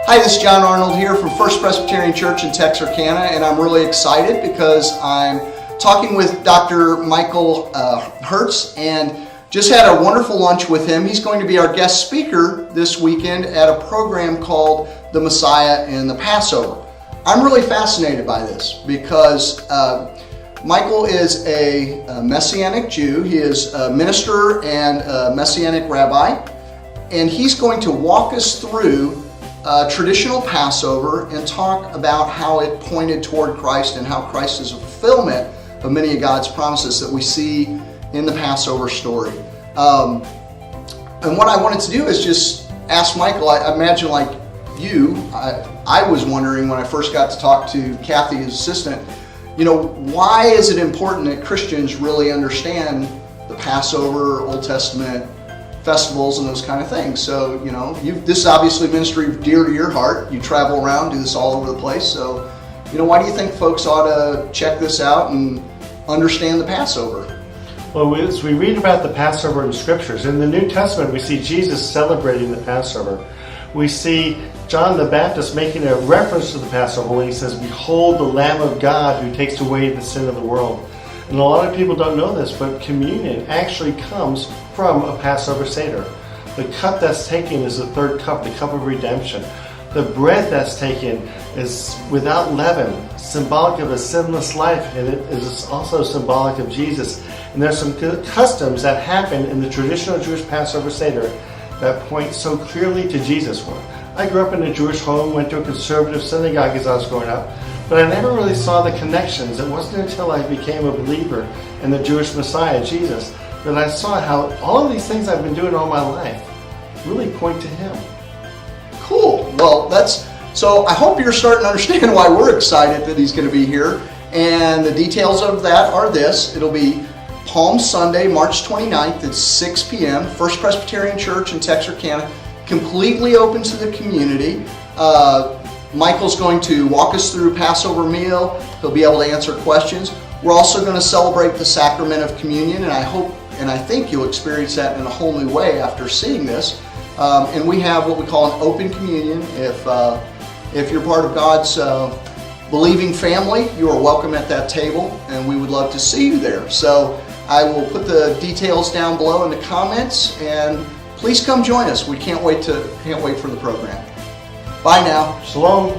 Hi, this is John Arnold here from First Presbyterian Church in Texarkana, and I'm really excited because I'm talking with Dr. Michael Herts and just had a wonderful lunch with him. He's going to be our guest speaker this weekend at a program called The Messiah and the Passover. I'm really fascinated by this because Michael is a messianic Jew. He is a minister and a messianic rabbi, and he's going to walk us through traditional Passover and talk about how it pointed toward Christ and how Christ is a fulfillment of many of God's promises that we see in the Passover story. And what I wanted to do is just ask Michael, I imagine like you, I was wondering when I first got to talk to Kathy, his assistant, why is it important that Christians really understand the Passover, Old Testament festivals and those kind of things? So, this is obviously ministry dear to your heart. You travel around, do this all over the place. So, why do you think folks ought to check this out and understand the Passover? Well, as we read about the Passover in Scriptures, in the New Testament we see Jesus celebrating the Passover. We see John the Baptist making a reference to the Passover when he says, "Behold the Lamb of God who takes away the sin of the world." And a lot of people don't know this, but communion actually comes from a Passover Seder. The cup that's taken is the third cup, the cup of redemption. The bread that's taken is without leaven, symbolic of a sinless life, and it is also symbolic of Jesus. And there's some customs that happen in the traditional Jewish Passover Seder that point so clearly to Jesus. I grew up in a Jewish home, went to a conservative synagogue as I was growing up, but I never really saw the connections. It wasn't until I became a believer in the Jewish Messiah, Jesus, that I saw how all of these things I've been doing all my life really point to Him. Cool. Well, so I hope you're starting to understand why we're excited that he's going to be here. And the details of that are this. It'll be Palm Sunday, March 29th at 6 p.m., First Presbyterian Church in Texarkana, completely open to the community. Michael's going to walk us through a Passover meal. He'll be able to answer questions. We're also going to celebrate the sacrament of communion, and I hope and I think you'll experience that in a whole new way after seeing this. And we have what we call an open communion. If you're part of God's believing family, you are welcome at that table, and we would love to see you there. So I will put the details down below in the comments, and please come join us. We can't wait for the program. Bye now. Shalom.